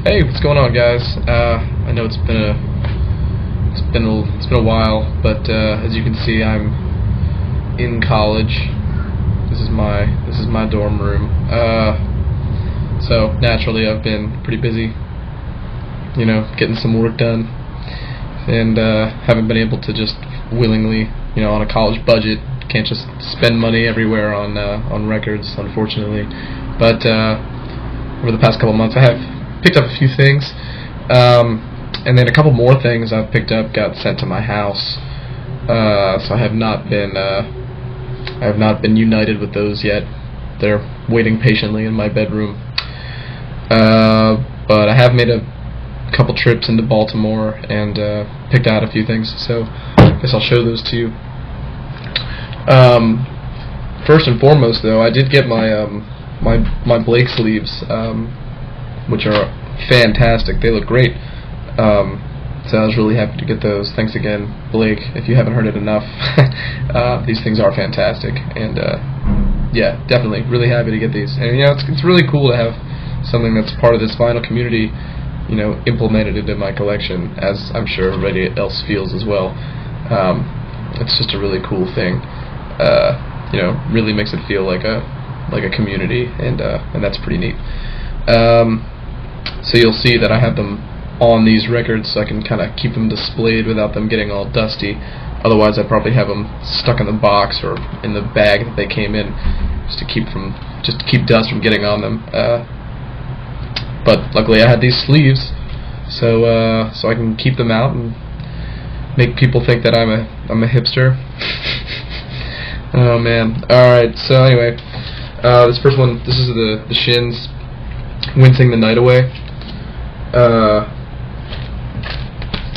Hey, what's going on, guys? I know it's been a while, but as you can see, I'm in college. This is my dorm room. So naturally, I've been pretty busy, getting some work done, and haven't been able to just willingly, on a college budget, can't just spend money everywhere on records, unfortunately. But over the past couple months, I have picked up a few things, and then a couple more things I've picked up got sent to my house. So I have not been united with those yet. They're waiting patiently in my bedroom. But I have made a couple trips into Baltimore and picked out a few things. So I guess I'll show those to you. First and foremost, though, I did get my Blake sleeves, which are fantastic. They look great. So I was really happy to get those. Thanks again, Blake, if you haven't heard it enough. These things are fantastic, and yeah, definitely really happy to get these. And it's really cool to have something that's part of this vinyl community, implemented into my collection, as I'm sure everybody else feels as well. It's just a really cool thing. Really makes it feel like a community, and that's pretty neat. So you'll see that I have them on these records, so I can kind of keep them displayed without them getting all dusty. Otherwise, I'd probably have them stuck in the box or in the bag that they came in, just to keep dust from getting on them. But luckily, I had these sleeves, so I can keep them out and make people think that I'm a hipster. Oh man! All right. So anyway, this first one. This is the Shins, "Wincing the Night Away."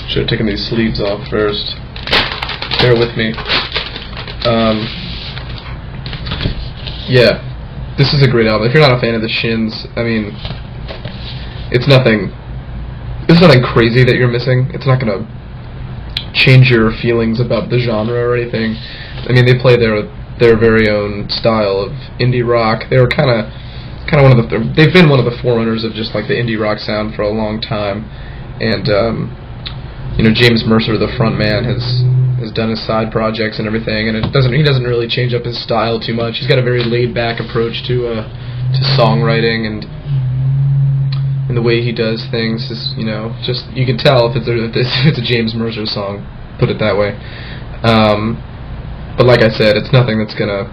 Should have taken these sleeves off first. Bear with me. Yeah, this is a great album. If you're not a fan of the Shins, I mean, it's nothing crazy that you're missing. It's not gonna change your feelings about the genre or anything. I mean, they play their very own style of indie rock. They were kind of they've been one of the forerunners of just like the indie rock sound for a long time. And James Mercer, the front man, has done his side projects and everything, and he doesn't really change up his style too much. He's got a very laid back approach to songwriting, and the way he does things is just, you can tell if it's a James Mercer song, put it that way. But like I said, it's nothing that's gonna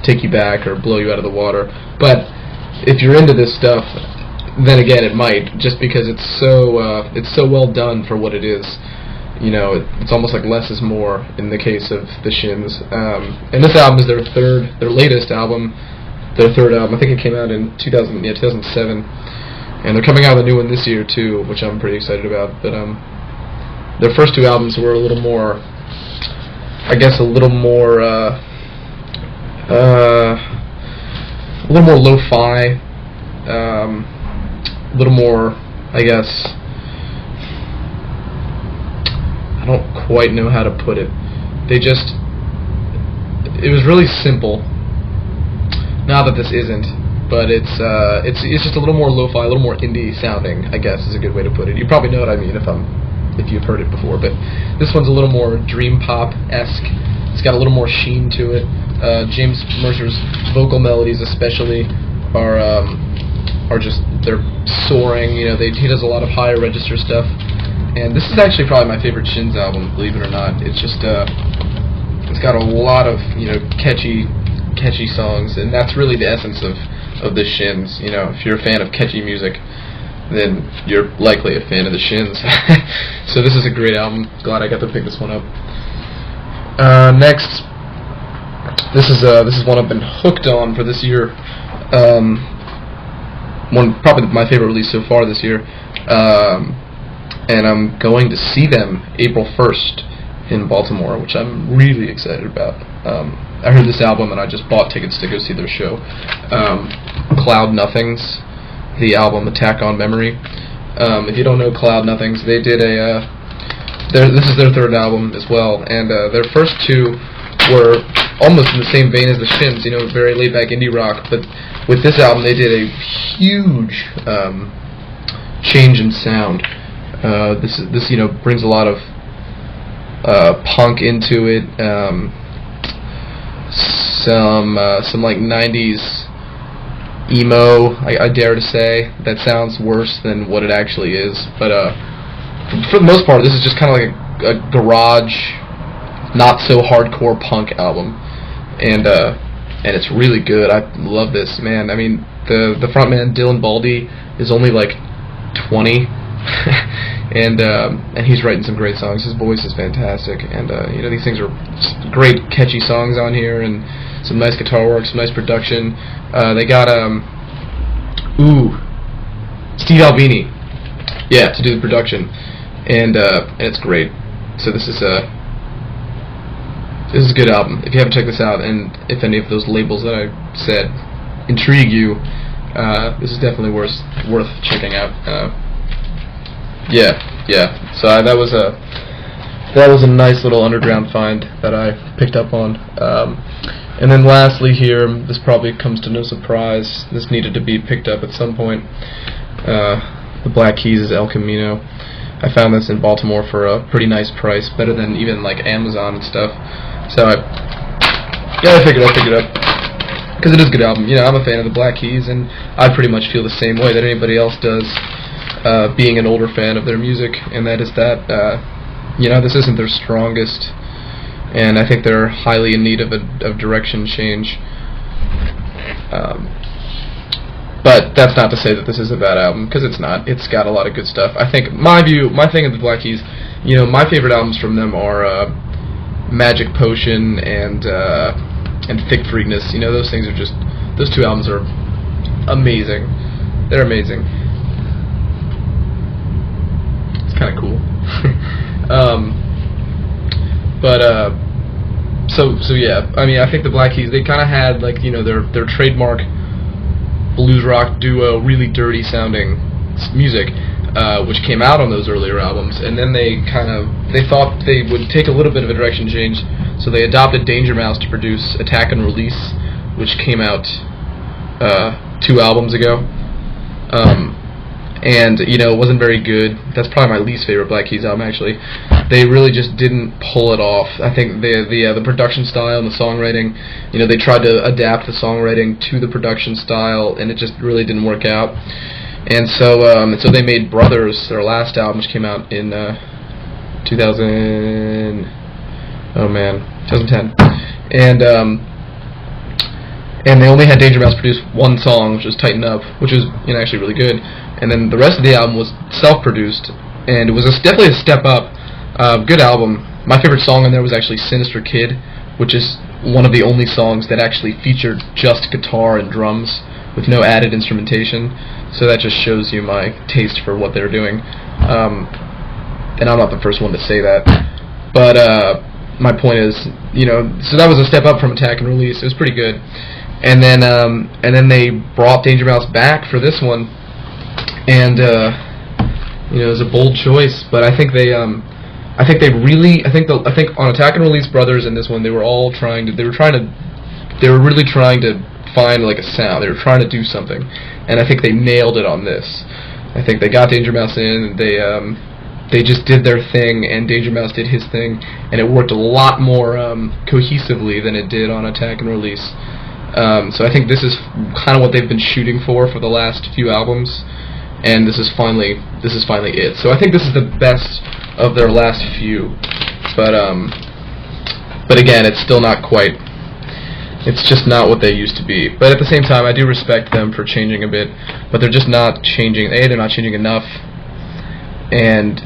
take you back or blow you out of the water. But if you're into this stuff, then again it might, just because it's so well done for what it is. It's almost like less is more in the case of the Shins. And this album is their latest album, their third album. I think it came out in 2007, and they're coming out with a new one this year too, which I'm pretty excited about. But their first two albums were a little more, I guess, a little more lo-fi, a little more, I guess, I don't quite know how to put it. It was really simple. Not that this isn't, but it's just a little more lo-fi, a little more indie sounding, I guess is a good way to put it. You probably know what I mean if you've heard it before, but this one's a little more dream pop-esque. It's got a little more sheen to it. James Mercer's vocal melodies especially are just, they're soaring. He does a lot of higher register stuff, and this is actually probably my favorite Shins album, believe it or not. It's just it's got a lot of catchy songs, and that's really the essence of the Shins. If you're a fan of catchy music, then you're likely a fan of the Shins. So this is a great album. Glad I got to pick this one up. Next, this is one I've been hooked on for this year. Probably my favorite release so far this year. And I'm going to see them April 1st in Baltimore, which I'm really excited about. I heard this album and I just bought tickets to go see their show. Cloud Nothings, the album Attack on Memory. If you don't know Cloud Nothings, they did this is their third album as well, and their first two were almost in the same vein as the Shins, very laid-back indie rock, but with this album they did a huge change in sound. This brings a lot of punk into it. Some like 90s emo, I dare to say. That sounds worse than what it actually is, but for the most part, this is just kind of like a garage, not so hardcore punk album, and it's really good. I love this, man. I mean, the frontman Dylan Baldy is only like 20, and he's writing some great songs. His voice is fantastic, and these things are great, catchy songs on here, and some nice guitar work, some nice production. They got Steve Albini, to do the production, and it's great. So this is a good album. If you haven't checked this out, and if any of those labels that I said intrigue you, this is definitely worth checking out. So that was a nice little underground find that I picked up on. And then lastly here, this probably comes to no surprise, this needed to be picked up at some point. The Black Keys' El Camino. I found this in Baltimore for a pretty nice price, better than even like Amazon and stuff. So I figured I'd pick it up, because it is a good album. I'm a fan of the Black Keys, and I pretty much feel the same way that anybody else does, being an older fan of their music, and that is that, this isn't their strongest, and I think they're highly in need of direction change. But that's not to say that this is a bad album, because it's not. It's got a lot of good stuff. I think my thing of the Black Keys, my favorite albums from them are Magic Potion and Thick Freakness. Those things are just, those two albums are amazing. They're amazing. It's kind of cool. So yeah, I mean, I think the Black Keys, they kind of had like their trademark blues rock duo, really dirty sounding music, which came out on those earlier albums, and then they thought they would take a little bit of a direction change, so they adopted Danger Mouse to produce Attack and Release, which came out 2 albums ago, and it wasn't very good. That's probably my least favorite Black Keys album, actually. They really just didn't pull it off. I think the production style and the songwriting, they tried to adapt the songwriting to the production style, and it just really didn't work out. And so they made Brothers, their last album, which came out in 2010, and they only had Danger Mouse produce 1 song, which was Tighten Up, which was actually really good. And then the rest of the album was self-produced, and it was definitely a step up. Good album. My favorite song on there was actually Sinister Kid, which is one of the only songs that actually featured just guitar and drums with no added instrumentation. So that just shows you my taste for what they're doing. And I'm not the first one to say that. But my point is, so that was a step up from Attack and Release. It was pretty good. And then they brought Danger Mouse back for this one, and it was a bold choice. But I think on Attack and Release, Brothers, and this one, they were really trying to find like a sound. They were trying to do something, and I think they nailed it on this. I think they got Danger Mouse in, and they just did their thing, and Danger Mouse did his thing, and it worked a lot more cohesively than it did on Attack and Release. So I think this is kind of what they've been shooting for the last few albums, and this is finally it. So I think this is the best of their last few, but again, it's still not quite. It's just not what they used to be. But at the same time, I do respect them for changing a bit, but they're just not changing. A, they're not changing enough, and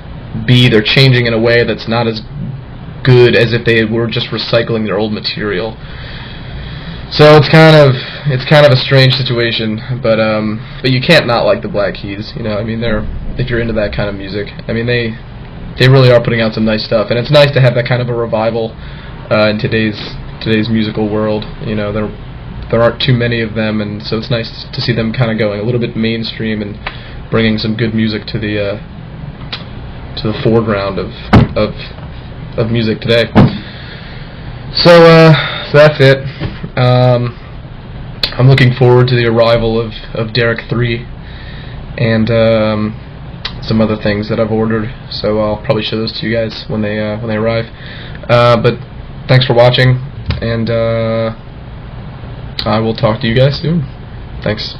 B, they're changing in a way that's not as good as if they were just recycling their old material. So it's kind of a strange situation, but you can't not like the Black Keys. I mean, if you're into that kind of music, I mean, they really are putting out some nice stuff, and it's nice to have that kind of a revival in today's musical world. There aren't too many of them, and so it's nice to see them kind of going a little bit mainstream and bringing some good music to the foreground of music today. So that's it. I'm looking forward to the arrival of Derek 3, and some other things that I've ordered, so I'll probably show those to you guys when they arrive. But thanks for watching, and I will talk to you guys soon. Thanks.